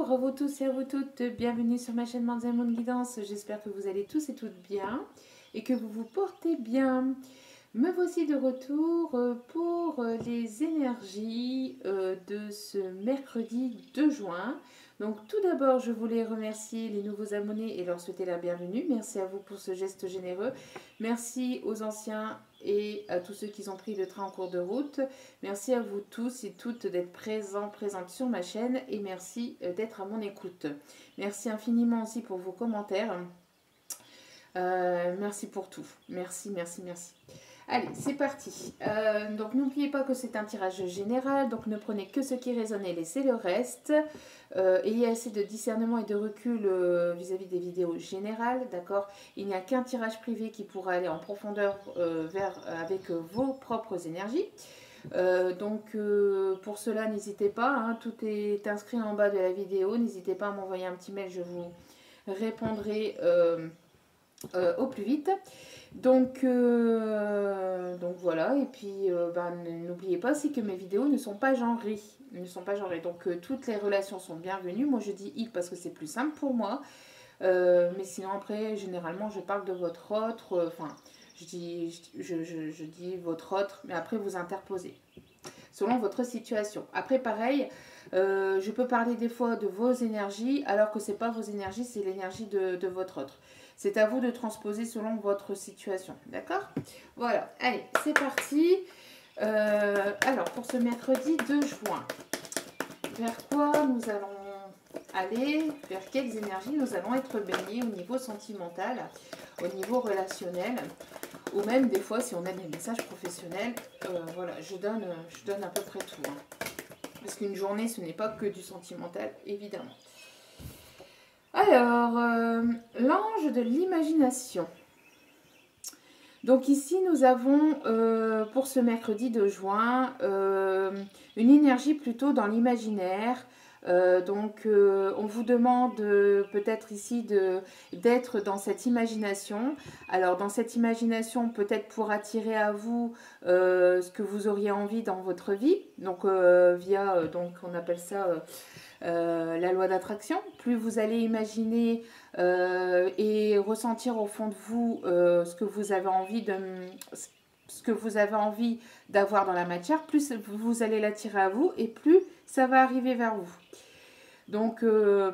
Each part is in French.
Bonjour à vous tous et à vous toutes, bienvenue sur ma chaîne Manzai Monde Guidance. J'espère que vous allez tous et toutes bien et que vous vous portez bien. Me voici de retour pour les énergies de ce mercredi 2 juin. Donc tout d'abord, je voulais remercier les nouveaux abonnés et leur souhaiter la bienvenue. Merci à vous pour ce geste généreux. Merci aux anciens et à tous ceux qui ont pris le train en cours de route. Merci à vous tous et toutes d'être présentes sur ma chaîne et merci d'être à mon écoute. Merci infiniment aussi pour vos commentaires. Merci pour tout. Merci, merci, merci. Allez, c'est parti. Donc, n'oubliez pas que c'est un tirage général. Donc, ne prenez que ce qui résonne et laissez le reste. Ayez assez de discernement et de recul vis-à-vis des vidéos générales. D'accord. Il n'y a qu'un tirage privé qui pourra aller en profondeur avec vos propres énergies. Pour cela, n'hésitez pas. Hein, tout est inscrit en bas de la vidéo. N'hésitez pas à m'envoyer un petit mail. Je vous répondrai au plus vite. Donc voilà, et puis n'oubliez pas aussi que mes vidéos ne sont pas genrées. Donc toutes les relations sont bienvenues. Moi je dis il parce que c'est plus simple pour moi. Mais sinon après, généralement je parle de votre autre. Je dis votre autre, mais après vous interposez. Selon votre situation. Après pareil, je peux parler des fois de vos énergies, alors que ce n'est pas vos énergies, c'est l'énergie de votre autre. C'est à vous de transposer selon votre situation. D'accord? Voilà. Allez, c'est parti. Alors, pour ce mercredi 2 juin, vers quoi nous allons aller? Vers quelles énergies nous allons être baignés au niveau sentimental, au niveau relationnel, ou même des fois, si on a des messages professionnels, voilà, je donne à peu près tout. Hein. Parce qu'une journée, ce n'est pas que du sentimental, évidemment. Alors, l'ange de l'imagination. Donc ici, nous avons, pour ce mercredi de juin, une énergie plutôt dans l'imaginaire. On vous demande peut-être ici d'être dans cette imagination. Alors, dans cette imagination, peut-être pour attirer à vous ce que vous auriez envie dans votre vie. Donc, on appelle ça... la loi d'attraction, plus vous allez imaginer et ressentir au fond de vous ce que vous avez envie d'avoir dans la matière, plus vous allez l'attirer à vous et plus ça va arriver vers vous. Donc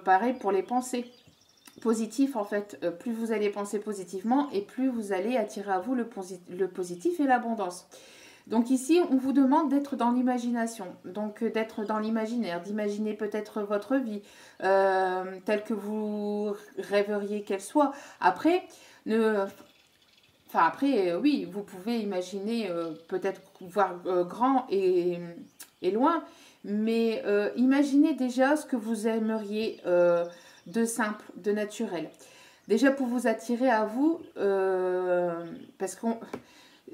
pareil pour les pensées positives en fait, plus vous allez penser positivement et plus vous allez attirer à vous le positif et l'abondance. Donc ici, on vous demande d'être dans l'imagination, donc d'être dans l'imaginaire, d'imaginer peut-être votre vie telle que vous rêveriez qu'elle soit. Après, oui, vous pouvez imaginer peut-être voir grand et loin, mais imaginez déjà ce que vous aimeriez de simple, de naturel. Déjà pour vous attirer à vous, parce qu'on...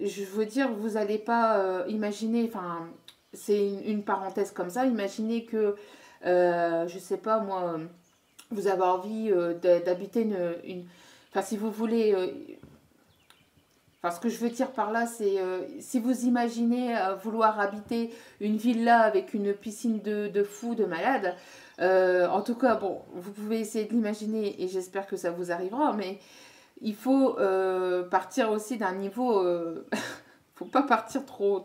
Je veux dire, vous n'allez pas imaginer, enfin, c'est une parenthèse comme ça, imaginez que, je sais pas moi, vous avez envie d'habiter enfin, si vous voulez, enfin, ce que je veux dire par là, c'est si vous imaginez vouloir habiter une villa avec une piscine de fou, de malade, en tout cas, bon, vous pouvez essayer de l'imaginer et j'espère que ça vous arrivera, mais... Il faut partir aussi d'un niveau... faut pas partir trop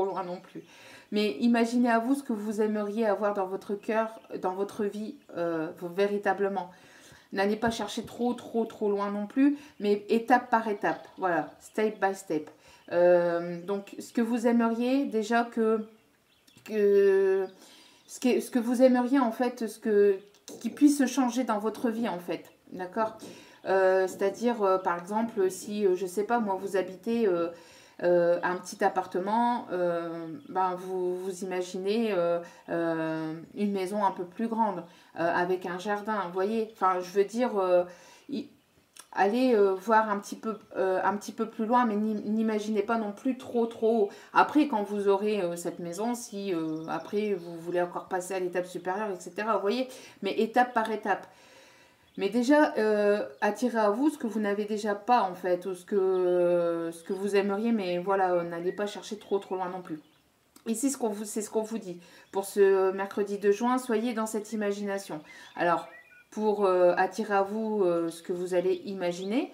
loin non plus. Mais imaginez à vous ce que vous aimeriez avoir dans votre cœur, dans votre vie, véritablement. N'allez pas chercher trop loin non plus, mais étape par étape. Voilà, step by step. Donc, ce que vous aimeriez, déjà ce que vous aimeriez, en fait, qui puisse changer dans votre vie, en fait. D'accord? C'est-à-dire, par exemple, si, je sais pas, moi, vous habitez un petit appartement, vous imaginez une maison un peu plus grande, avec un jardin, vous voyez? Enfin, je veux dire, allez voir un petit peu plus loin, mais n'imaginez pas non plus trop haut. Après, quand vous aurez cette maison, si après, vous voulez encore passer à l'étape supérieure, etc., vous voyez? Mais étape par étape. Mais déjà, attirez à vous ce que vous n'avez déjà pas, en fait, ou ce que vous aimeriez, mais voilà, n'allez pas chercher trop loin non plus. Ici, c'est ce qu'on vous dit. Pour ce mercredi 2 juin, soyez dans cette imagination. Alors, pour attirer à vous ce que vous allez imaginer,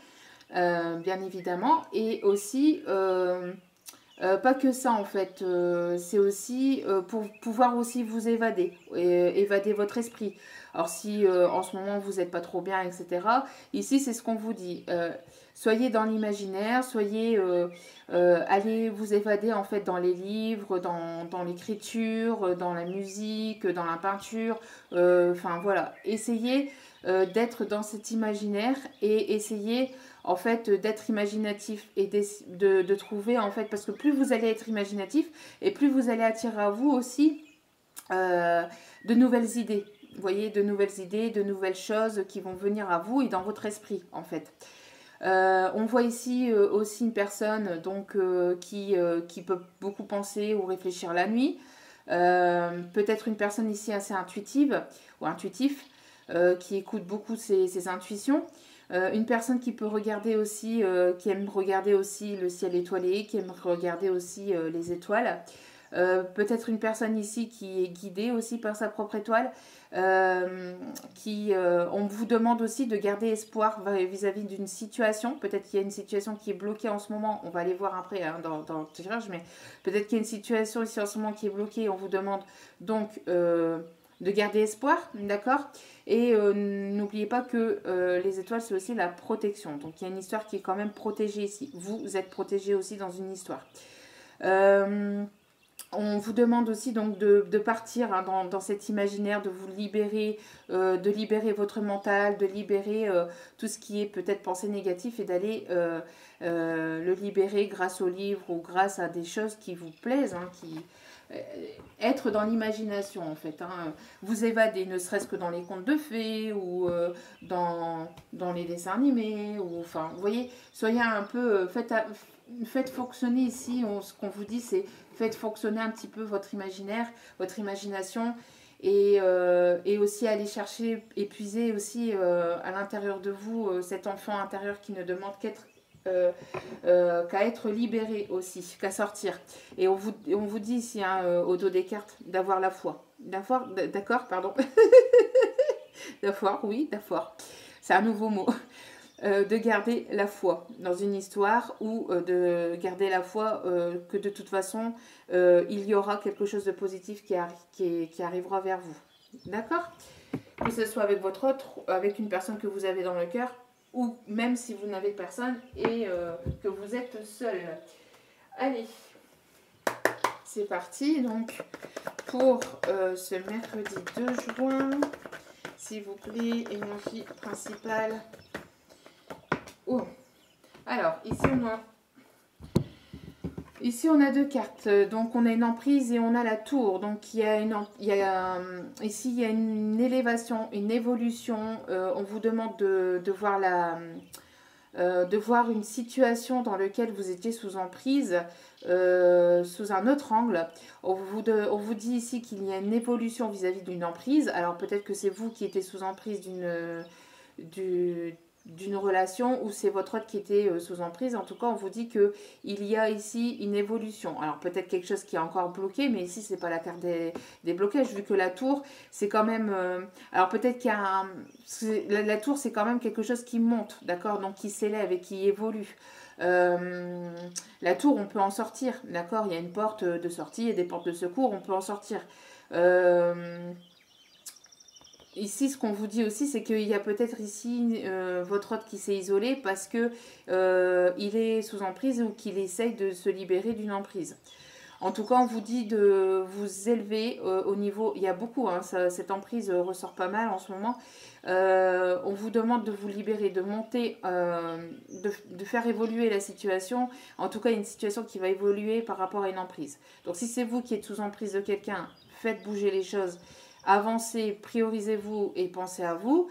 bien évidemment. Et aussi, pas que ça en fait, c'est aussi pour pouvoir aussi vous évader, évader votre esprit. Alors si en ce moment vous n'êtes pas trop bien, etc. Ici, c'est ce qu'on vous dit. Soyez dans l'imaginaire, allez vous évader en fait dans les livres, dans l'écriture, dans la musique, dans la peinture. Enfin voilà, essayez d'être dans cet imaginaire et essayez en fait d'être imaginatif et de trouver en fait, parce que plus vous allez être imaginatif et plus vous allez attirer à vous aussi de nouvelles idées. Vous voyez, de nouvelles idées, de nouvelles choses qui vont venir à vous et dans votre esprit en fait. On voit ici aussi une personne donc, qui peut beaucoup penser ou réfléchir la nuit. Peut-être une personne ici assez intuitive ou intuitif qui écoute beaucoup ses intuitions. Une personne qui peut regarder aussi, qui aime regarder aussi le ciel étoilé, qui aime regarder aussi les étoiles. Peut-être une personne ici qui est guidée aussi par sa propre étoile. On vous demande aussi de garder espoir vis-à-vis d'une situation. Peut-être qu'il y a une situation qui est bloquée en ce moment. On va aller voir après hein, dans le tirage, mais peut-être qu'il y a une situation ici en ce moment qui est bloquée. On vous demande donc de garder espoir, d'accord? Et n'oubliez pas que les étoiles, c'est aussi la protection. Donc il y a une histoire qui est quand même protégée ici. Vous êtes protégé aussi dans une histoire. On vous demande aussi donc de partir hein, dans cet imaginaire, de vous libérer, de libérer votre mental, de libérer tout ce qui est peut-être pensée négative et d'aller le libérer grâce aux livres ou grâce à des choses qui vous plaisent, hein, être dans l'imagination en fait. Hein. Vous évader, ne serait-ce que dans les contes de fées ou dans les dessins animés. Ou, enfin, vous voyez, soyez un peu... faites fonctionner ici, ce qu'on vous dit, c'est faites fonctionner un petit peu votre imaginaire, votre imagination. Et aussi aller chercher, épuiser aussi à l'intérieur de vous cet enfant intérieur qui ne demande qu'à être libéré aussi, qu'à sortir. Et on vous dit ici, hein, au dos des cartes, d'avoir la foi. D'accord, pardon. La foi, oui, la foi. C'est un nouveau mot. De garder la foi dans une histoire ou de garder la foi que de toute façon, il y aura quelque chose de positif qui arrivera vers vous. D'accord? Que ce soit avec votre autre, avec une personne que vous avez dans le cœur, ou même si vous n'avez personne et que vous êtes seul. Allez, c'est parti. Donc, pour ce mercredi 2 juin, s'il vous plaît, énergie principale. Oh. Alors, ici on a deux cartes. Donc, on a une emprise et on a la tour. Donc, ici, il y a une élévation, une évolution. On vous demande de voir de voir une situation dans laquelle vous étiez sous emprise, sous un autre angle. On vous dit ici qu'il y a une évolution vis-à-vis d'une emprise. Alors peut-être que c'est vous qui étiez sous emprise d'une relation ou c'est votre autre qui était sous emprise. En tout cas, on vous dit qu'il y a ici une évolution. Alors peut-être quelque chose qui est encore bloqué, mais ici, c'est pas la carte des blocages, vu que la tour, c'est quand même... alors peut-être qu'il y a la tour, c'est quand même quelque chose qui monte, d'accord? Donc qui s'élève et qui évolue. La tour, on peut en sortir, d'accord? Il y a une porte de sortie et des portes de secours, on peut en sortir. Ici, ce qu'on vous dit aussi, c'est qu'il y a peut-être ici votre autre qui s'est isolé parce que il est sous emprise ou qu'il essaye de se libérer d'une emprise. En tout cas, on vous dit de vous élever au niveau... Il y a beaucoup, hein, cette emprise ressort pas mal en ce moment. On vous demande de vous libérer, de monter, de faire évoluer la situation. En tout cas, une situation qui va évoluer par rapport à une emprise. Donc, si c'est vous qui êtes sous emprise de quelqu'un, faites bouger les choses. Avancez, priorisez-vous et pensez à vous.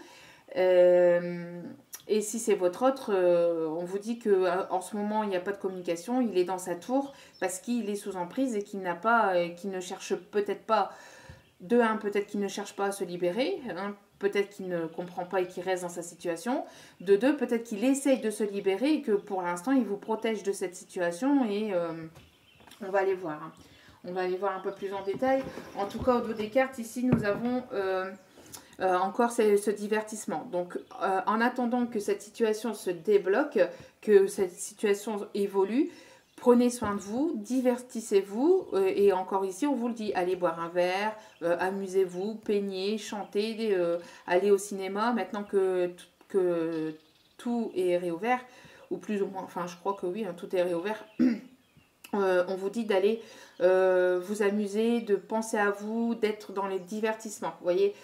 Et si c'est votre autre, on vous dit qu'en ce moment, il n'y a pas de communication. Il est dans sa tour parce qu'il est sous emprise et qu'il ne cherche peut-être pas, de un, peut-être qu'il ne cherche pas à se libérer. Hein, peut-être qu'il ne comprend pas et qu'il reste dans sa situation. De deux, peut-être qu'il essaye de se libérer et que pour l'instant, il vous protège de cette situation et on va aller voir. Hein. On va aller voir un peu plus en détail. En tout cas, au dos des cartes, ici, nous avons encore ce divertissement. Donc, en attendant que cette situation se débloque, que cette situation évolue, prenez soin de vous, divertissez-vous. Et encore ici, on vous le dit, allez boire un verre, amusez-vous, peignez, chantez, allez au cinéma. Maintenant que tout est réouvert, ou plus ou moins, enfin je crois que oui, hein, tout est réouvert. On vous dit d'aller vous amuser, de penser à vous, d'être dans les divertissements, vous voyez,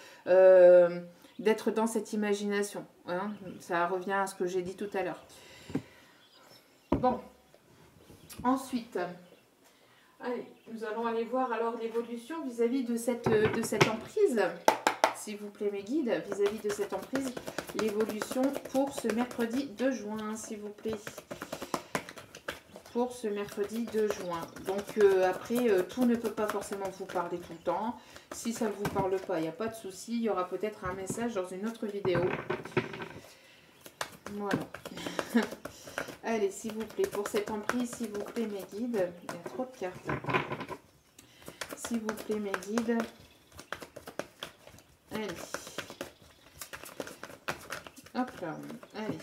d'être dans cette imagination. Hein, ça revient à ce que j'ai dit tout à l'heure. Bon, ensuite, allez, nous allons aller voir alors l'évolution vis-à-vis de cette emprise. S'il vous plaît mes guides, vis-à-vis de cette emprise, l'évolution pour ce mercredi 2 juin, s'il vous plaît. Pour ce mercredi 2 juin. Donc après, tout ne peut pas forcément vous parler tout le temps. Si ça ne vous parle pas, il n'y a pas de souci. Il y aura peut-être un message dans une autre vidéo. Voilà. Allez, s'il vous plaît, pour cette emprise, s'il vous plaît, mes guides. Il y a trop de cartes. S'il vous plaît, mes guides. Allez. Hop là. Allez.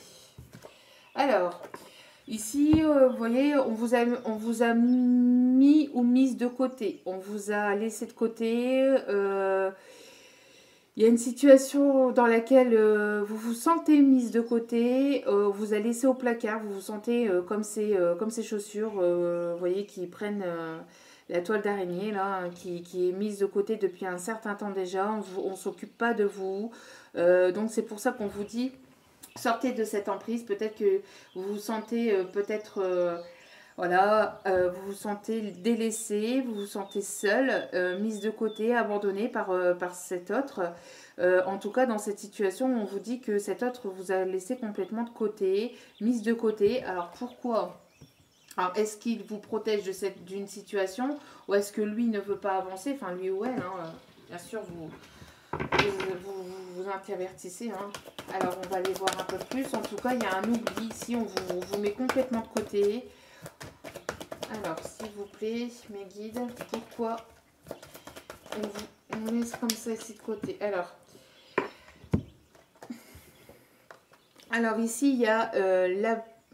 Alors... Ici, vous voyez, on vous a mis ou mise de côté. On vous a laissé de côté. Il y a une situation dans laquelle vous vous sentez mise de côté. On vous a laissé au placard. Vous vous sentez comme ces chaussures, vous voyez, qui prennent la toile d'araignée, là, hein, qui est mise de côté depuis un certain temps déjà. On ne s'occupe pas de vous. Donc, c'est pour ça qu'on vous dit... Sortez de cette emprise, peut-être que vous vous sentez voilà, vous vous sentez délaissé, vous vous sentez seul, mise de côté, abandonné par cet autre. En tout cas, dans cette situation, on vous dit que cet autre vous a laissé complètement de côté, mise de côté. Alors pourquoi ? Alors, est-ce qu'il vous protège d'une situation ou est-ce que lui ne veut pas avancer ? Enfin, lui ou elle, hein, bien sûr, vous intervertissez. Hein. Alors, on va aller voir un peu plus. En tout cas, il y a un oubli ici. On vous met complètement de côté. Alors, s'il vous plaît, mes guides, pourquoi on laisse comme ça ici de côté? Alors ici, il y a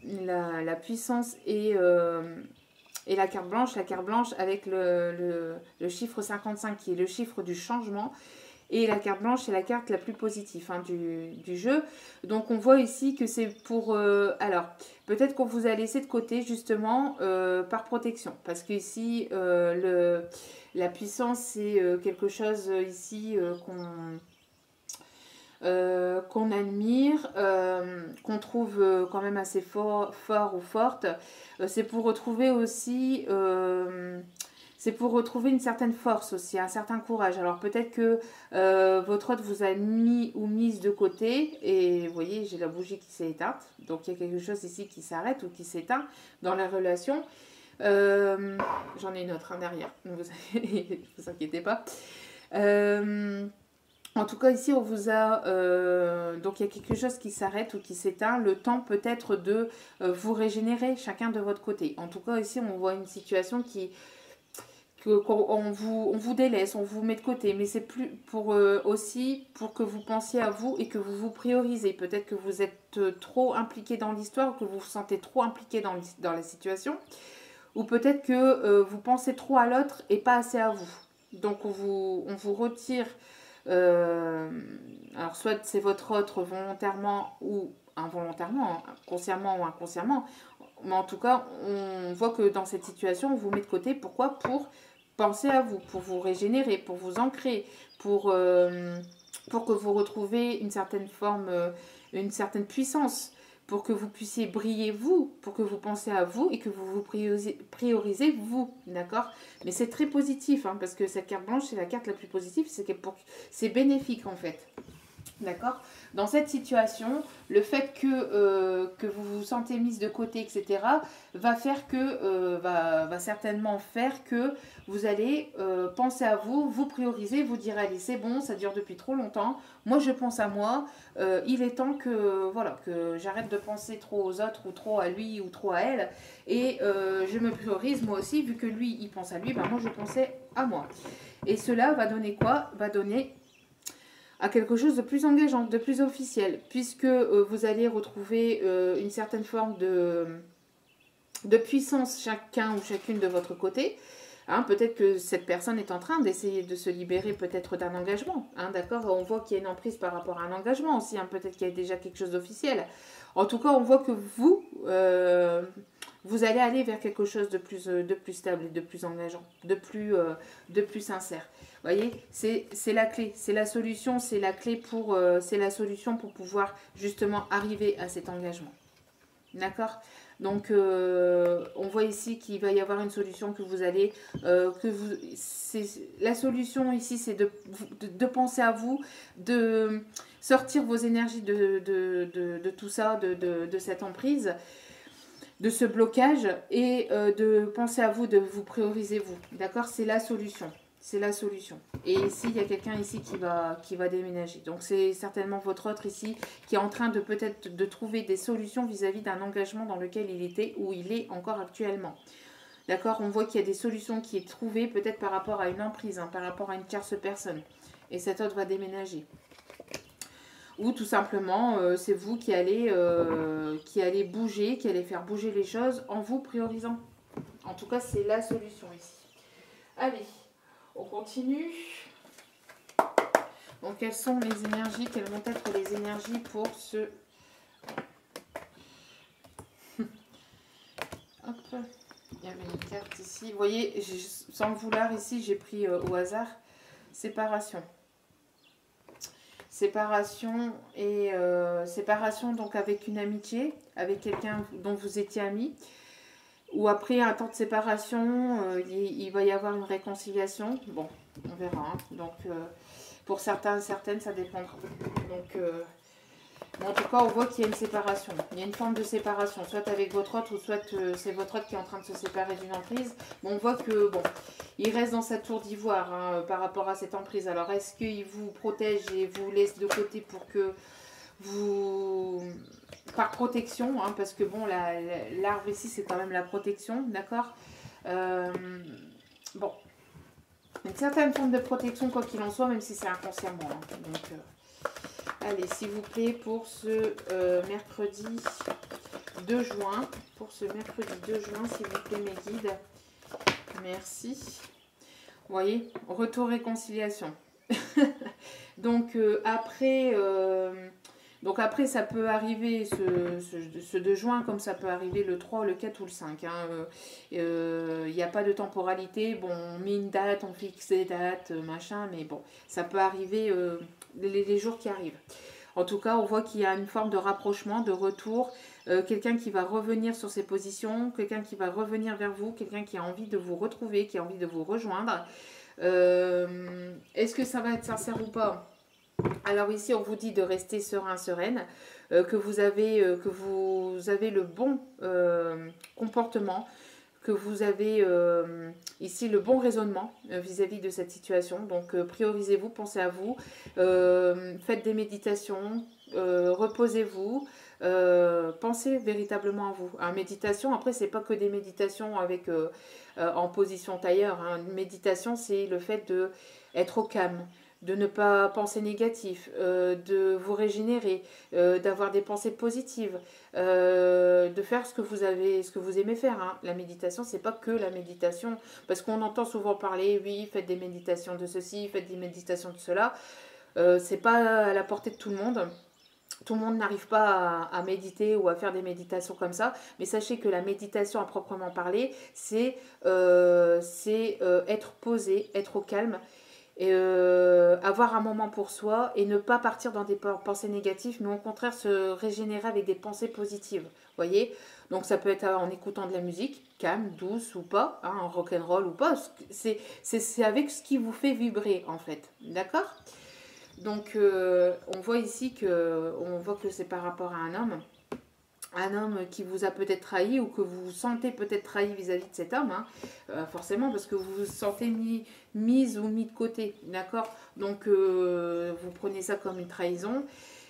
la puissance et la carte blanche. La carte blanche avec le chiffre 55 qui est le chiffre du changement. Et la carte blanche, c'est la carte la plus positive hein, du jeu. Donc, on voit ici que c'est pour... alors, peut-être qu'on vous a laissé de côté, justement, par protection. Parce qu'ici, la puissance, c'est quelque chose ici qu'on admire, qu'on trouve quand même assez fort ou forte. C'est pour retrouver aussi... c'est pour retrouver une certaine force aussi, un certain courage. Alors peut-être que votre hôte vous a mis ou mise de côté. Et vous voyez, j'ai la bougie qui s'est éteinte. Donc il y a quelque chose ici qui s'arrête ou qui s'éteint dans la relation. J'en ai une autre derrière. Ne vous inquiétez pas. En tout cas, ici, on vous a... donc, il y a quelque chose qui s'arrête ou qui s'éteint. Le temps peut-être de vous régénérer chacun de votre côté. En tout cas, ici, on voit une situation on vous délaisse, on vous met de côté, mais c'est plus pour aussi pour que vous pensiez à vous et que vous vous priorisez. Peut-être que vous êtes trop impliqué dans l'histoire, que vous vous sentez trop impliqué dans la situation, ou peut-être que vous pensez trop à l'autre et pas assez à vous. Donc on vous retire, alors soit c'est votre autre volontairement ou involontairement, consciemment ou inconsciemment, mais en tout cas on voit que dans cette situation on vous met de côté. Pourquoi ? Pour penser à vous, pour vous régénérer, pour vous ancrer, pour que vous retrouviez une certaine forme, une certaine puissance, pour que vous puissiez briller vous, pour que vous pensiez à vous et que vous vous priorisez vous, d'accord? Mais c'est très positif, hein, parce que cette carte blanche, c'est la carte la plus positive, c'est bénéfique en fait. D'accord? Dans cette situation, le fait que vous vous sentez mise de côté, etc., va faire que, va certainement faire que vous allez penser à vous, vous prioriser, vous dire, allez, c'est bon, ça dure depuis trop longtemps, moi je pense à moi, il est temps que, voilà, que j'arrête de penser trop aux autres, ou trop à lui, ou trop à elle, et je me priorise moi aussi, vu que lui, il pense à lui, ben moi je pensais à moi. Et cela va donner quoi? Va donner à quelque chose de plus engageant, de plus officiel, puisque vous allez retrouver une certaine forme de puissance chacun ou chacune de votre côté. Hein, peut-être que cette personne est en train d'essayer de se libérer peut-être d'un engagement. Hein, d'accord? On voit qu'il y a une emprise par rapport à un engagement aussi. Hein, peut-être qu'il y a déjà quelque chose d'officiel. En tout cas, on voit que vous allez aller vers quelque chose de plus stable et de plus engageant, de plus sincère. Vous voyez, c'est la clé, c'est la solution, c'est la solution pour pouvoir justement arriver à cet engagement. D'accord? Donc, on voit ici qu'il va y avoir une solution que vous allez... la solution ici, c'est de penser à vous, de sortir vos énergies de tout ça, de cette emprise, de ce blocage, et de penser à vous, de vous prioriser vous. D'accord? C'est la solution. C'est la solution. Et ici, il y a quelqu'un ici qui va déménager. Donc, c'est certainement votre autre ici qui est en train de peut-être de trouver des solutions vis-à-vis d'un engagement dans lequel il était ou il est encore actuellement. D'accord? On voit qu'il y a des solutions qui est trouvées peut-être par rapport à une emprise, hein, par rapport à une tierce personne. Et cet autre va déménager. Ou tout simplement, c'est vous qui allez bouger, qui allez faire bouger les choses en vous priorisant. En tout cas, c'est la solution ici. Allez. On continue. Donc, quelles sont les énergies? Quelles vont être les énergies pour ce... Hop. Il y avait une carte ici. Vous voyez, sans le vouloir, ici, j'ai pris au hasard. Séparation. Séparation et... séparation, donc, avec une amitié, avec quelqu'un dont vous étiez amis. Ou après un temps de séparation, il va y avoir une réconciliation. Bon, on verra. Hein. Donc, pour certains et certaines, ça dépendra. Donc, en tout cas, on voit qu'il y a une séparation. Il y a une forme de séparation, soit avec votre autre, ou soit c'est votre autre qui est en train de se séparer d'une emprise. Bon, on voit que, bon, il reste dans sa tour d'ivoire hein, par rapport à cette emprise. Alors, est-ce qu'il vous protège et vous laisse de côté pour que vous... par protection, hein, parce que bon, l'arbre ici, c'est quand même la protection, d'accord bon, une certaine forme de protection, quoi qu'il en soit, même si c'est inconsciemment. Hein. Donc, allez, s'il vous plaît, pour ce mercredi 2 juin, s'il vous plaît, mes guides, merci. Vous voyez, retour réconciliation. Donc, donc après, ça peut arriver ce 2 juin, comme ça peut arriver le 3, le 4 ou le 5. Il n'y a pas de temporalité. Bon, on met une date, on fixe des dates, machin, mais bon, ça peut arriver les jours qui arrivent. En tout cas, on voit qu'il y a une forme de rapprochement, de retour, quelqu'un qui va revenir sur ses positions, quelqu'un qui va revenir vers vous, quelqu'un qui a envie de vous retrouver, qui a envie de vous rejoindre. Est-ce que ça va être sincère ou pas ? Alors ici, on vous dit de rester serein, sereine, que vous avez le bon comportement, que vous avez ici le bon raisonnement vis-à-vis de cette situation. Donc, priorisez-vous, pensez à vous, faites des méditations, reposez-vous, pensez véritablement à vous. Hein, méditation, après, c'est pas que des méditations avec en position tailleur. Hein. Une méditation, c'est le fait d'être au calme, de ne pas penser négatif, de vous régénérer, d'avoir des pensées positives, de faire ce que vous aimez faire. Hein. La méditation, c'est pas que la méditation, parce qu'on entend souvent parler, oui, faites des méditations de ceci, faites des méditations de cela. C'est pas à la portée de tout le monde. Tout le monde n'arrive pas à méditer ou à faire des méditations comme ça, mais sachez que la méditation à proprement parler, c'est être posé, être au calme, et avoir un moment pour soi et ne pas partir dans des pensées négatives, mais au contraire se régénérer avec des pensées positives. Voyez, donc ça peut être en écoutant de la musique calme, douce ou pas, hein, en rock'n'roll ou pas. C'est avec ce qui vous fait vibrer en fait, d'accord ? Donc, on voit ici que c'est par rapport à un homme qui vous a peut-être trahi ou que vous vous sentez peut-être trahi vis-à-vis de cet homme, hein, forcément parce que vous vous sentez mise ou mis de côté, d'accord. Donc, vous prenez ça comme une trahison.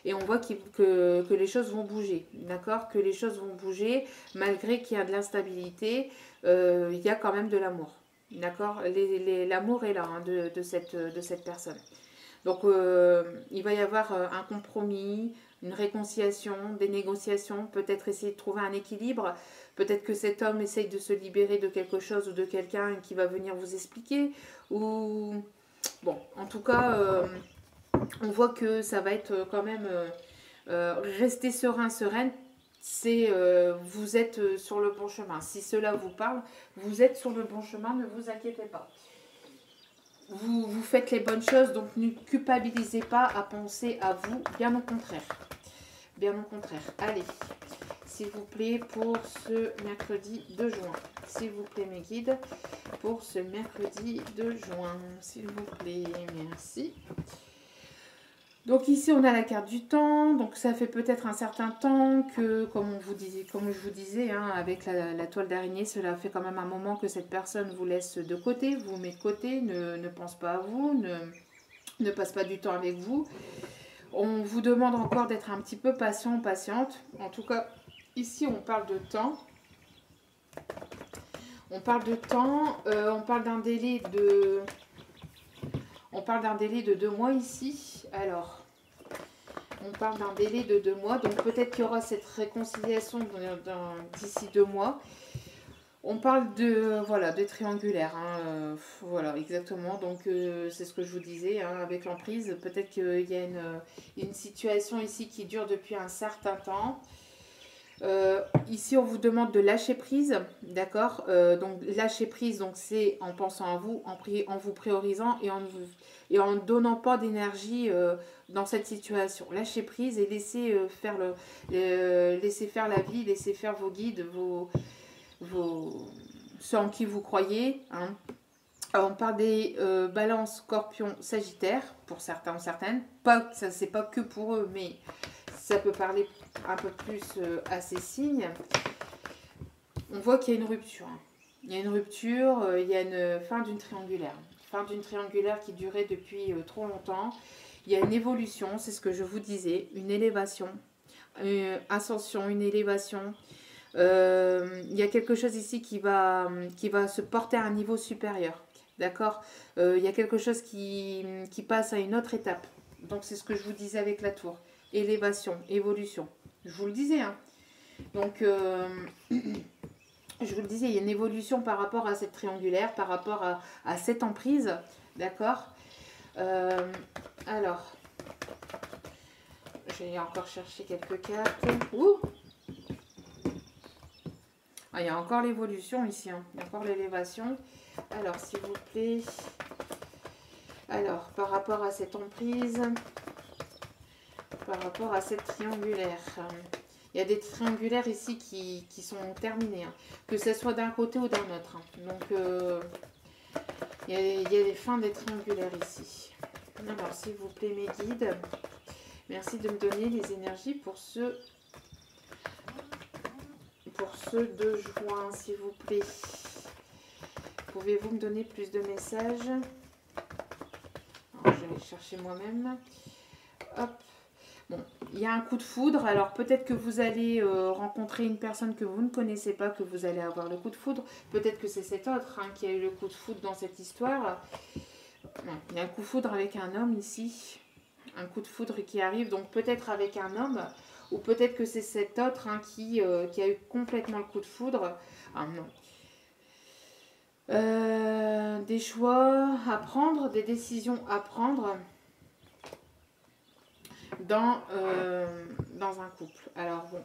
Et on voit que les choses vont bouger, d'accord. Que les choses vont bouger, malgré qu'il y a de l'instabilité, il y a quand même de l'amour, d'accord. L'amour est là, hein, de cette personne. Donc, il va y avoir un compromis, une réconciliation, des négociations, peut-être essayer de trouver un équilibre. Peut-être que cet homme essaye de se libérer de quelque chose ou de quelqu'un qui va venir vous expliquer. Ou bon, en tout cas, on voit que ça va être quand même rester serein, sereine. C'est vous êtes sur le bon chemin. Si cela vous parle, vous êtes sur le bon chemin, ne vous inquiétez pas. Vous faites les bonnes choses, donc ne culpabilisez pas à penser à vous, bien au contraire. Bien au contraire. Allez, s'il vous plaît, pour ce mercredi de juin. S'il vous plaît, mes guides, pour ce mercredi de juin. S'il vous plaît, merci. Donc ici, on a la carte du temps. Donc ça fait peut-être un certain temps que, comme je vous disais, hein, avec la toile d'araignée, cela fait quand même un moment que cette personne vous laisse de côté, vous met de côté, ne pense pas à vous, ne passe pas du temps avec vous. On vous demande encore d'être un petit peu patient, patiente. En tout cas, ici, on parle de temps. On parle de temps. On parle d'un délai de... On parle d'un délai de 2 mois ici. Alors, on parle d'un délai de 2 mois. Donc, peut-être qu'il y aura cette réconciliation d'ici 2 mois. On parle de, voilà, de triangulaire. Hein, voilà, exactement. Donc, c'est ce que je vous disais, hein, avec l'emprise. Peut-être qu'il y a une situation ici qui dure depuis un certain temps. Ici, on vous demande de lâcher prise, d'accord. Donc, lâcher prise, donc c'est en pensant à vous, en vous priorisant et en ne donnant pas d'énergie dans cette situation. Lâcher prise et laisser laisser faire la vie, laisser faire vos guides, ceux en qui vous croyez. Hein. Alors, on parle des balances, scorpion, sagittaire, pour certains ou certaines. Ça, c'est pas que pour eux, mais ça peut parler un peu plus à ces signes. On voit qu'il y a une rupture. Il y a une rupture, il y a une fin d'une triangulaire. Fin d'une triangulaire qui durait depuis trop longtemps. Il y a une évolution, c'est ce que je vous disais, une élévation, une ascension, une élévation. Il y a quelque chose ici qui va se porter à un niveau supérieur. D'accord. Il y a quelque chose qui passe à une autre étape. Donc c'est ce que je vous disais avec la tour. Élévation, évolution. Je vous le disais. Hein. Donc je vous le disais, il y a une évolution par rapport à cette triangulaire, par rapport à cette emprise. D'accord. Alors, je vais encore chercher quelques cartes. Ouh. Ah, il y a encore l'évolution ici, hein. Il y a encore l'élévation. Alors, s'il vous plaît. Alors, par rapport à cette emprise, par rapport à cette triangulaire, il y a des triangulaires ici qui sont terminés, hein. Que ce soit d'un côté ou d'un autre. Hein. Donc, il y a des fins des triangulaires ici. Alors, s'il vous plaît, mes guides, merci de me donner les énergies pour ce 2 juin, s'il vous plaît. Pouvez-vous me donner plus de messages? Alors, je vais chercher moi-même. Hop. Bon, il y a un coup de foudre. Alors, peut-être que vous allez rencontrer une personne que vous ne connaissez pas, que vous allez avoir le coup de foudre. Peut-être que c'est cet autre qui a eu le coup de foudre dans cette histoire. Non, il y a un coup de foudre avec un homme ici. Un coup de foudre qui arrive. Donc, peut-être avec un homme. Ou peut-être que c'est cet autre qui a eu complètement le coup de foudre. Ah non. Des choix à prendre, des décisions à prendre dans un couple. Alors bon,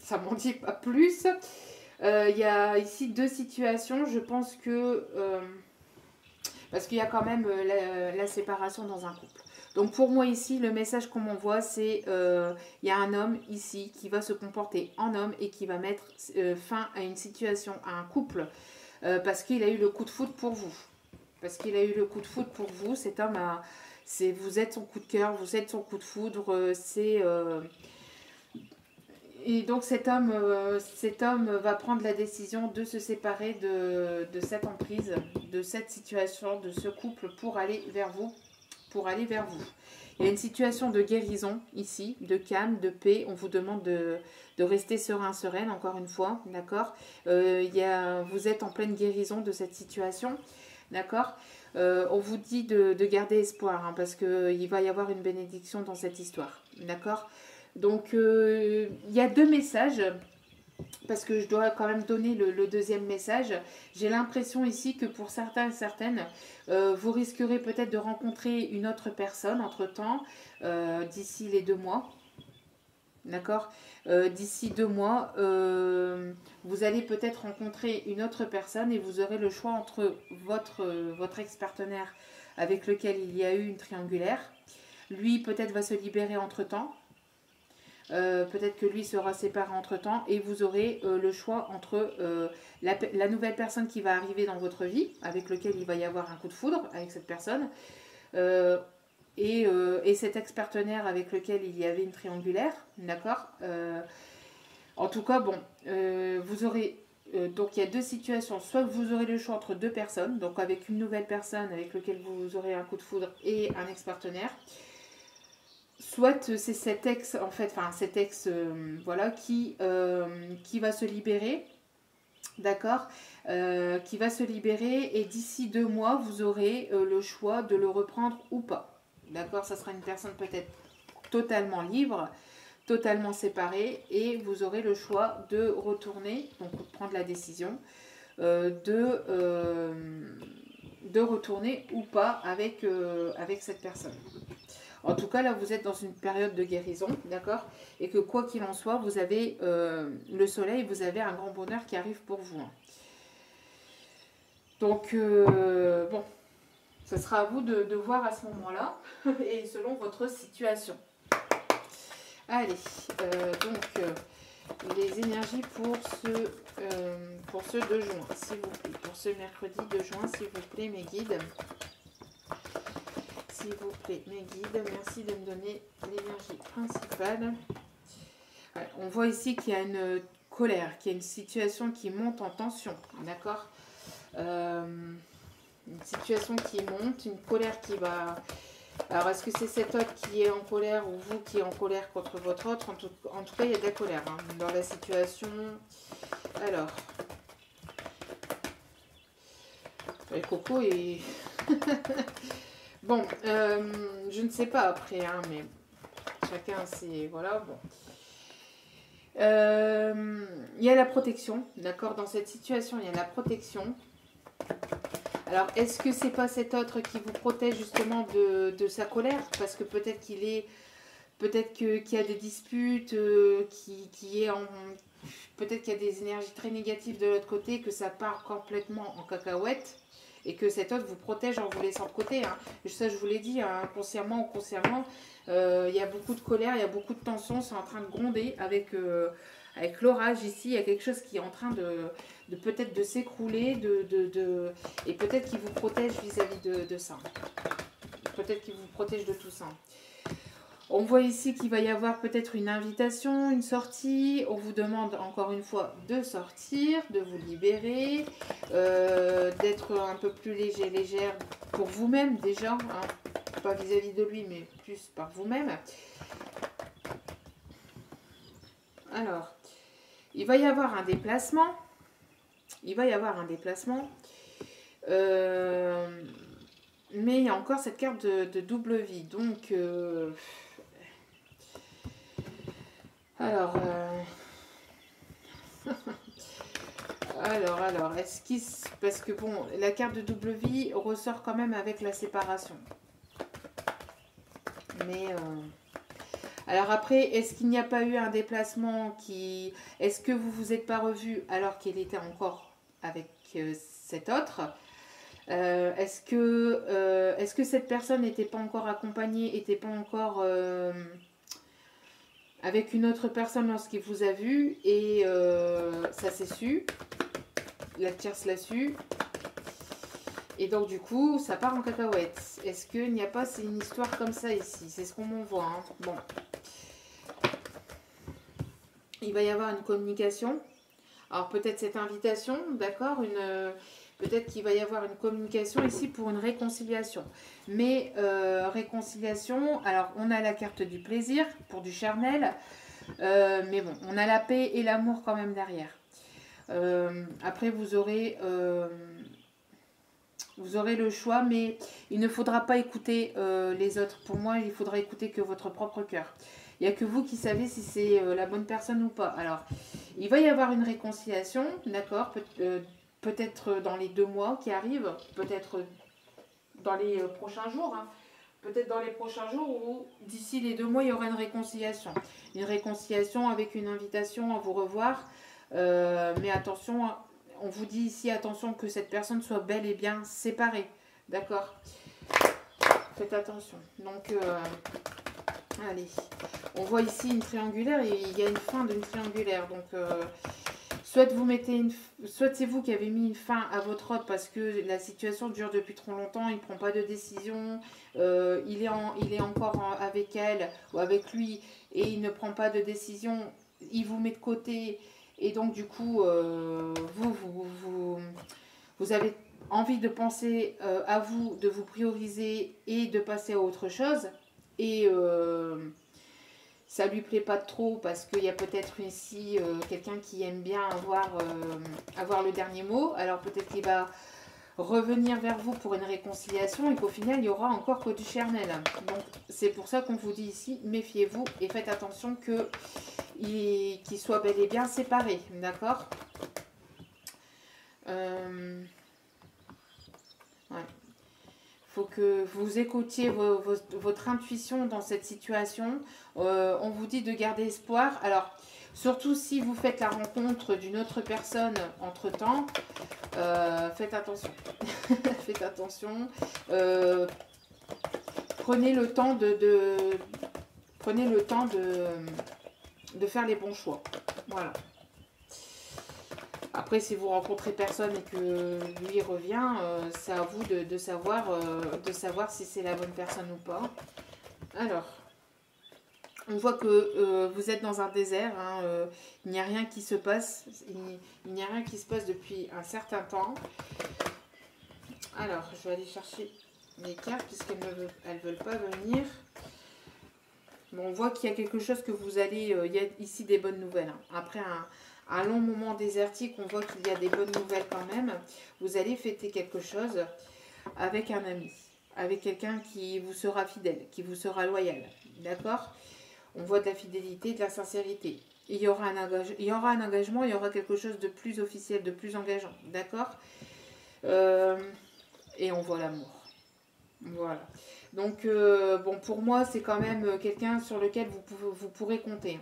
ça m'en dit pas plus. Il y a ici 2 situations. Je pense que... parce qu'il y a quand même la séparation dans un couple. Donc pour moi ici, le message qu'on m'envoie, c'est il y a un homme ici qui va se comporter en homme et qui va mettre fin à une situation, à un couple, parce qu'il a eu le coup de foudre pour vous. parce qu'il a eu le coup de foudre pour vous. Cet homme vous êtes son coup de cœur, vous êtes son coup de foudre. Et donc cet homme va prendre la décision de se séparer de cette emprise, de cette situation, de ce couple pour aller vers vous. Il y a une situation de guérison ici, de calme, de paix. On vous demande de rester serein, sereine, encore une fois, d'accord. Vous êtes en pleine guérison de cette situation, d'accord. On vous dit de garder espoir, hein, parce qu'il va y avoir une bénédiction dans cette histoire, d'accord. Donc, il y a 2 messages, parce que je dois quand même donner le deuxième message. J'ai l'impression ici que pour certains et certaines, vous risquerez peut-être de rencontrer une autre personne entre-temps, d'ici les 2 mois. D'accord. D'ici 2 mois, vous allez peut-être rencontrer une autre personne et vous aurez le choix entre votre ex-partenaire avec lequel il y a eu une triangulaire. Lui, peut-être, va se libérer entre-temps. Peut-être que lui sera séparé entre temps et vous aurez le choix entre la nouvelle personne qui va arriver dans votre vie, avec lequel il va y avoir un coup de foudre avec cette personne, et cet ex-partenaire avec lequel il y avait une triangulaire, d'accord. En tout cas, bon, vous aurez donc il y a 2 situations, soit vous aurez le choix entre 2 personnes, donc avec une nouvelle personne avec laquelle vous aurez un coup de foudre et un ex-partenaire. Soit c'est cet ex, en fait, enfin cet ex, voilà, qui va se libérer, d'accord, qui va se libérer et d'ici 2 mois, vous aurez le choix de le reprendre ou pas, d'accord. Ça sera une personne peut-être totalement libre, totalement séparée et vous aurez le choix de retourner, donc prendre la décision de retourner ou pas avec cette personne. En tout cas, là, vous êtes dans une période de guérison, d'accord. Et que quoi qu'il en soit, vous avez le soleil, vous avez un grand bonheur qui arrive pour vous. Donc, bon, ce sera à vous de voir à ce moment-là, et selon votre situation. Allez, les énergies pour ce 2 juin, s'il vous plaît. Pour ce mercredi 2 juin, s'il vous plaît, mes guides. S'il vous plaît, mes guides, merci de me donner l'énergie principale. Ouais, on voit ici qu'il y a une colère, qu'il y a une situation qui monte en tension, d'accord. Une situation qui monte, une colère qui va... Alors, est-ce que c'est cet autre qui est en colère ou vous qui est en colère contre votre autre? En tout cas, il y a de la colère hein, dans la situation. Alors, le coco est... Bon, je ne sais pas après, hein, mais chacun c'est... Voilà, bon. Il y a la protection, d'accord. Dans cette situation, il y a la protection. Alors, est-ce que c'est pas cet autre qui vous protège justement de sa colère? Parce que peut-être qu'il est... Peut-être qu'il y a des disputes, peut-être qu'il y a des énergies très négatives de l'autre côté, que ça part complètement en cacahuète. Et que cet autre vous protège en vous laissant de côté. Hein. Ça, je vous l'ai dit, hein, inconsciemment ou consciemment, il y a beaucoup de colère, il y a beaucoup de tension, c'est en train de gronder avec l'orage ici. Il y a quelque chose qui est en train de peut-être de s'écrouler, et peut-être qu'il vous protège vis-à-vis de ça. Peut-être qu'il vous protège de tout ça. On voit ici qu'il va y avoir peut-être une invitation, une sortie. On vous demande encore une fois de sortir, de vous libérer, d'être un peu plus léger, légère pour vous-même déjà. Hein. Pas vis-à-vis de lui, mais plus par vous-même. Alors, il va y avoir un déplacement. Il va y avoir un déplacement. Mais il y a encore cette carte de double vie. Donc... Alors, alors, est-ce qu'il... Parce que bon, la carte de double vie ressort quand même avec la séparation. Mais, alors après, est-ce qu'il n'y a pas eu un déplacement qui... Est-ce que vous vous êtes pas revu alors qu'il était encore avec cet autre? Est-ce que cette personne n'était pas encore accompagnée, n'était pas encore... avec une autre personne lorsqu'il vous a vu et ça s'est su, la tierce l'a su. Et donc, du coup, ça part en cacahuète. Est-ce qu'il n'y a pas, c'est une histoire comme ça ici? C'est ce qu'on m'envoie. Hein. Bon. Il va y avoir une communication. Alors, peut-être cette invitation, d'accord, peut-être qu'il va y avoir une communication ici pour une réconciliation. Mais réconciliation, alors, on a la carte du plaisir pour du charnel. Mais bon, on a la paix et l'amour quand même derrière. Après, vous aurez le choix, mais il ne faudra pas écouter les autres. Pour moi, il faudra écouter que votre propre cœur. Il n'y a que vous qui savez si c'est la bonne personne ou pas. Alors, il va y avoir une réconciliation, d'accord, peut-être dans les 2 mois qui arrivent, peut-être dans les prochains jours. Hein. Peut-être dans les prochains jours ou d'ici les 2 mois, il y aura une réconciliation. Une réconciliation avec une invitation à vous revoir. Mais attention, on vous dit ici, attention que cette personne soit bel et bien séparée. D'accord? Faites attention. Donc, allez. On voit ici une triangulaire et il y a une fin d'une triangulaire. Donc, soit c'est vous qui avez mis une fin à votre autre parce que la situation dure depuis trop longtemps, il ne prend pas de décision, il est encore avec elle ou avec lui et il ne prend pas de décision, il vous met de côté et donc du coup, vous avez envie de penser à vous, de vous prioriser et de passer à autre chose et ça lui plaît pas trop parce qu'il y a peut-être ici quelqu'un qui aime bien avoir le dernier mot. Alors peut-être qu'il va revenir vers vous pour une réconciliation et qu'au final il y aura encore que du charnel. Donc c'est pour ça qu'on vous dit ici, méfiez-vous et faites attention qu'il soit bel et bien séparé. D'accord? Ouais. Faut que vous écoutiez votre intuition dans cette situation. On vous dit de garder espoir. Alors, surtout si vous faites la rencontre d'une autre personne entre-temps, faites attention. Faites attention. Prenez le temps de faire les bons choix. Voilà. Après, si vous rencontrez personne et que lui revient, c'est à vous de savoir si c'est la bonne personne ou pas. Alors, on voit que vous êtes dans un désert. Hein, il n'y a rien qui se passe. Il n'y a rien qui se passe depuis un certain temps. Alors, je vais aller chercher les cartes puisqu'elles ne veulent pas venir. Bon, on voit qu'il y a quelque chose que vous allez... il y a ici des bonnes nouvelles. Hein. Après un long moment désertique, on voit qu'il y a des bonnes nouvelles quand même. Vous allez fêter quelque chose avec un ami, avec quelqu'un qui vous sera fidèle, qui vous sera loyal. D'accord? On voit de la fidélité, de la sincérité. Il y aura un engagement, il y aura quelque chose de plus officiel, de plus engageant. D'accord? Et on voit l'amour. Voilà. Donc, bon, pour moi, c'est quand même quelqu'un sur lequel vous pourrez compter.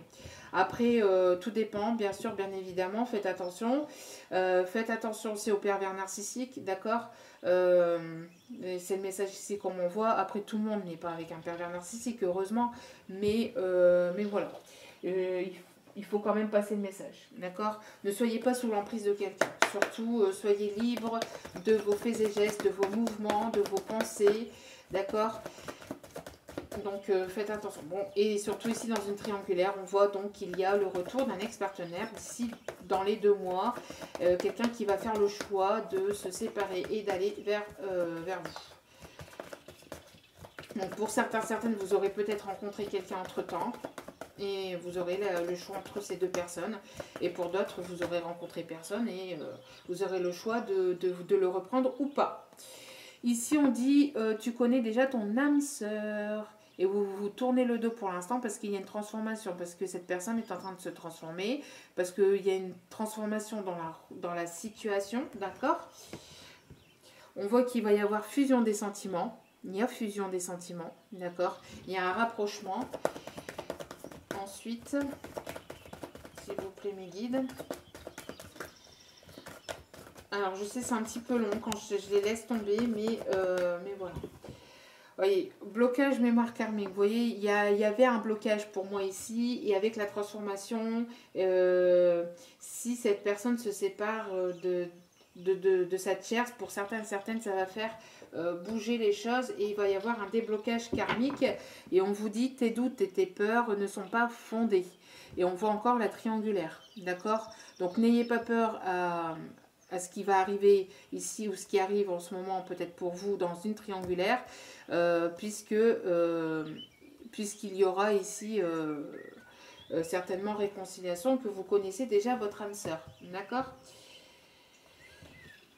Après, tout dépend, bien sûr, bien évidemment. Faites attention. Faites attention aussi aux pervers narcissiques, d'accord? C'est le message ici qu'on m'envoie. Après, tout le monde n'est pas avec un pervers narcissique, heureusement. Mais voilà. Il faut quand même passer le message, d'accord? Ne soyez pas sous l'emprise de quelqu'un. Surtout, soyez libre de vos faits et gestes, de vos mouvements, de vos pensées, d'accord? Donc, faites attention. Bon, et surtout ici, dans une triangulaire, on voit donc qu'il y a le retour d'un ex-partenaire. Ici, dans les 2 mois, quelqu'un qui va faire le choix de se séparer et d'aller vers vous. Donc, pour certaines, vous aurez peut-être rencontré quelqu'un entre-temps. Et vous aurez le choix entre ces 2 personnes. Et pour d'autres, vous aurez rencontré personne et vous aurez le choix de le reprendre ou pas. Ici, on dit, tu connais déjà ton âme sœur. Et vous tournez le dos pour l'instant parce qu'il y a une transformation. Parce que cette personne est en train de se transformer. Parce qu'il y a une transformation dans la situation. D'accord? On voit qu'il va y avoir fusion des sentiments. Il y a fusion des sentiments. D'accord? Il y a un rapprochement. Ensuite, s'il vous plaît, mes guides. Alors, je sais, c'est un petit peu long quand je les laisse tomber, mais voilà. Vous voyez, blocage mémoire karmique. Vous voyez, il y avait un blocage pour moi ici, et avec la transformation, si cette personne se sépare de sa tierce. Pour certaines, ça va faire bouger les choses et il va y avoir un déblocage karmique. Et on vous dit, tes doutes et tes peurs ne sont pas fondés. Et on voit encore la triangulaire, d'accord? Donc n'ayez pas peur à ce qui va arriver ici ou ce qui arrive en ce moment peut-être pour vous dans une triangulaire, puisqu'il y aura ici certainement réconciliation, que vous connaissez déjà votre âme sœur, d'accord?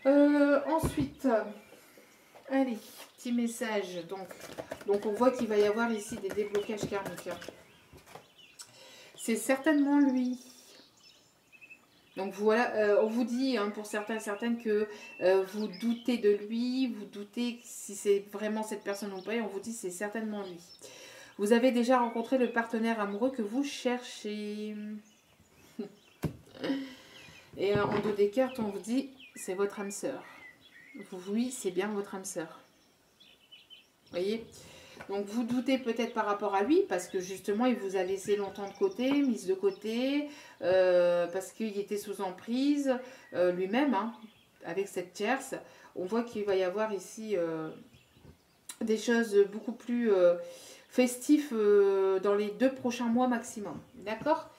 Ensuite, allez, petit message. Donc on voit qu'il va y avoir ici des déblocages karmiques. C'est certainement lui. Donc voilà, on vous dit pour certains, certaines que vous doutez de lui, vous doutez si c'est vraiment cette personne ou pas, et on vous dit c'est certainement lui. Vous avez déjà rencontré le partenaire amoureux que vous cherchez. Et en dos des cartes, on vous dit c'est votre âme sœur. Oui, c'est bien votre âme sœur. Vous voyez? Donc vous doutez peut-être par rapport à lui, parce que justement il vous a laissé longtemps de côté, mise de côté, parce qu'il était sous emprise lui-même, avec cette tierce. On voit qu'il va y avoir ici des choses beaucoup plus festives dans les 2 prochains mois maximum. D'accord?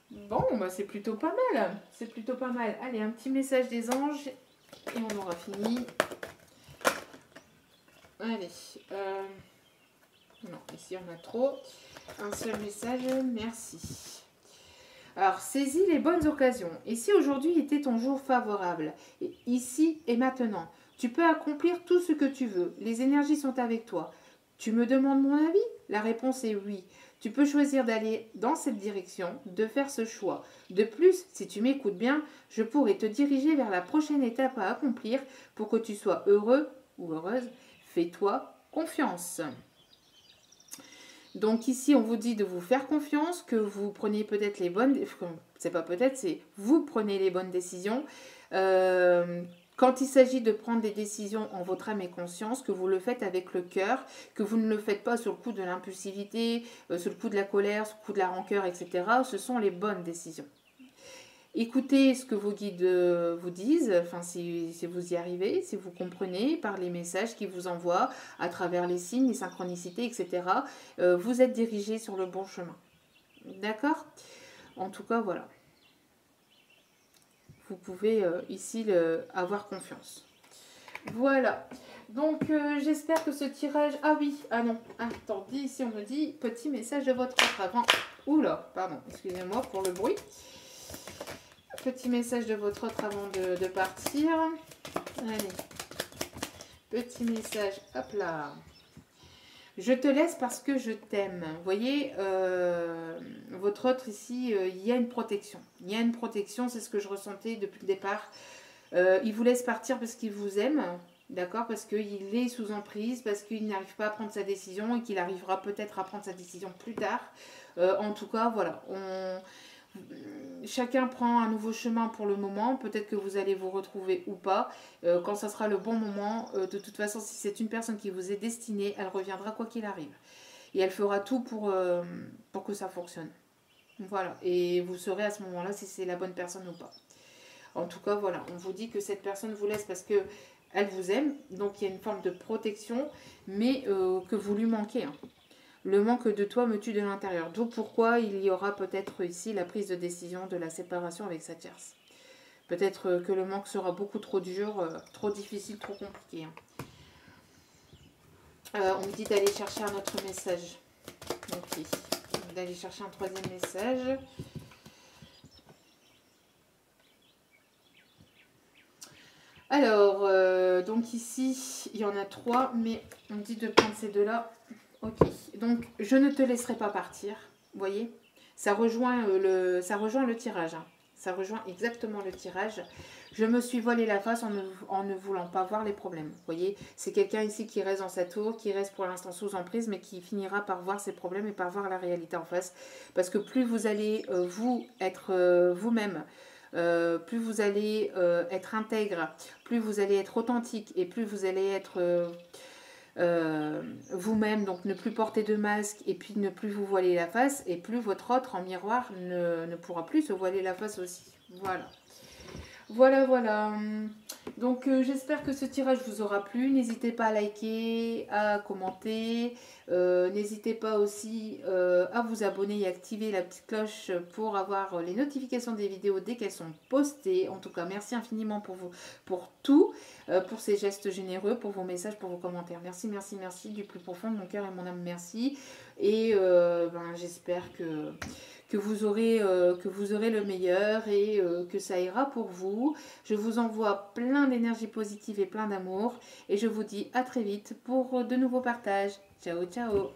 Bon, bah c'est plutôt pas mal. C'est plutôt pas mal. Allez, un petit message des anges et on aura fini. Allez. Non, ici on a trop. Un seul message, merci. Alors, saisis les bonnes occasions. Et si aujourd'hui était ton jour favorable, et ici et maintenant, tu peux accomplir tout ce que tu veux. Les énergies sont avec toi. Tu me demandes mon avis? La réponse est oui. Tu peux choisir d'aller dans cette direction, de faire ce choix. De plus, si tu m'écoutes bien, je pourrais te diriger vers la prochaine étape à accomplir pour que tu sois heureux ou heureuse. Fais-toi confiance. Donc ici, on vous dit de vous faire confiance, que vous preniez peut-être les bonnes... C'est pas peut-être, c'est vous prenez les bonnes décisions. Quand il s'agit de prendre des décisions en votre âme et conscience, que vous le faites avec le cœur, que vous ne le faites pas sur le coup de l'impulsivité, sur le coup de la colère, sur le coup de la rancœur, etc. Ce sont les bonnes décisions. Écoutez ce que vos guides vous disent, enfin si vous y arrivez, si vous comprenez par les messages qu'ils vous envoient à travers les signes, les synchronicités, etc. Vous êtes dirigé sur le bon chemin. D'accord? En tout cas, voilà. Vous pouvez ici avoir confiance. Voilà. Donc, j'espère que ce tirage... Ah oui, ah non. Attendez, ici on me dit petit message de votre autre avant. Oula, pardon, excusez-moi pour le bruit. Petit message de votre autre avant de partir. Allez. Petit message, hop là. Je te laisse parce que je t'aime. Vous voyez, votre autre ici, il y a une protection. Il y a une protection, c'est ce que je ressentais depuis le départ. Il vous laisse partir parce qu'il vous aime, d'accord? Parce qu'il est sous emprise, parce qu'il n'arrive pas à prendre sa décision et qu'il arrivera peut-être à prendre sa décision plus tard. En tout cas, voilà. Chacun prend un nouveau chemin pour le moment. Peut-être que vous allez vous retrouver ou pas. Quand ça sera le bon moment, de toute façon, si c'est une personne qui vous est destinée, elle reviendra quoi qu'il arrive. Et elle fera tout pour que ça fonctionne. Voilà. Et vous saurez à ce moment-là si c'est la bonne personne ou pas. En tout cas, voilà. On vous dit que cette personne vous laisse parce que elle vous aime. Donc, il y a une forme de protection, mais que vous lui manquez. Le manque de toi me tue de l'intérieur. D'où pourquoi il y aura peut-être ici la prise de décision de la séparation avec sa tierce. Peut-être que le manque sera beaucoup trop dur, trop difficile, trop compliqué. On me dit d'aller chercher un autre message. Ok. D'aller chercher un troisième message. Alors, donc ici, il y en a 3, mais on me dit de prendre ces deux-là. Ok, donc je ne te laisserai pas partir, vous voyez, ça rejoint le tirage, ça rejoint exactement le tirage. Je me suis voilé la face en ne voulant pas voir les problèmes, vous voyez, c'est quelqu'un ici qui reste dans sa tour, qui reste pour l'instant sous emprise, mais qui finira par voir ses problèmes et par voir la réalité en face, parce que plus vous allez vous être vous-même, plus vous allez être intègre, plus vous allez être authentique et plus vous allez être... vous-même, donc ne plus porter de masque et puis ne plus vous voiler la face, et plus votre autre en miroir ne pourra plus se voiler la face aussi. Voilà. Voilà, voilà. Donc, j'espère que ce tirage vous aura plu. N'hésitez pas à liker, à commenter. N'hésitez pas aussi à vous abonner et activer la petite cloche pour avoir les notifications des vidéos dès qu'elles sont postées. En tout cas, merci infiniment pour vous, pour tout, pour ces gestes généreux, pour vos messages, pour vos commentaires. Merci, merci, merci du plus profond de mon cœur et mon âme. Merci. Et j'espère que vous aurez le meilleur et que ça ira pour vous. Je vous envoie plein d'énergie positive et plein d'amour. Et je vous dis à très vite pour de nouveaux partages. Ciao, ciao.